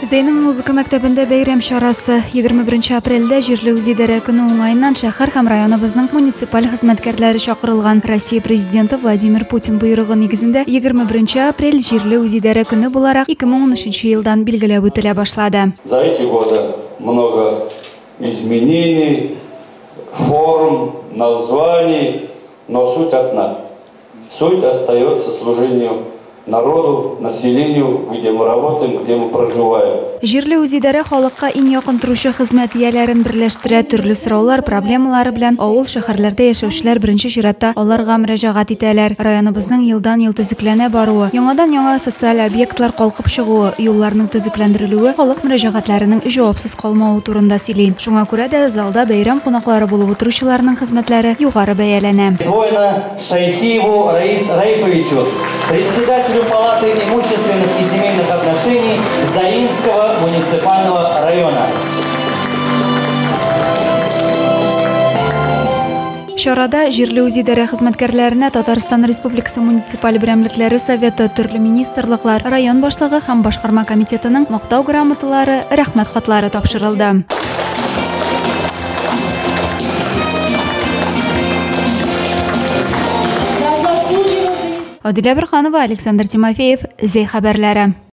Зейнин музыка мәктәбендә бәйрәм чарасы 21 апрельдә җирле үзидарә көне уңаеннан шәһәр һәм районыбызның муниципаль хезмәткәрләре чакырылган. Россия президенты Владимир Путин буйрыгы нигезендә 21 апрель җирле үзидарә көне буларак 2013 елдан билгеләп үтелә башлады. За эти годы много изменений, форм, названий, но суть одна. Суть остается служению народу, населению, где мы работаем, где мы проживаем. Җирле үзидарә халыкка иң якын торучы хезмәт ияләрен берләштерә, төрле сораулар, проблемалары белән авыл шәһәрләрдә яшәүчеләр беренче чиратта аларга мөрәҗәгать итәләр. Районыбызның елдан-ел төзекләнә баруы, яңадан-яңа социаль объектлар калкып чыгуы, юлларның төзекләндерелүе халык мөрәҗәгатләренең җавапсыз калмауы турында сөйли. Шуңа күрә дә залда бәйрәм кунаклары булып утыручыларның хезмәтләре югары бәяләнә. Шайхиеву Раис Раифовичу, председателю Палаты имущественных и земельных отношений Заинского муниципального района. Чарада җирле үзидарә хезмәткәрләренә Татарстан Республикасы муниципаль берәмлекләре советы, төрле министрлыклар, район башлыгы һәм башкарма комитетының мактау грамоталары, рәхмәт хатлары тапшырылды. Адилә Бирханова, Александр Тимофеев, Зей хәбәрләре.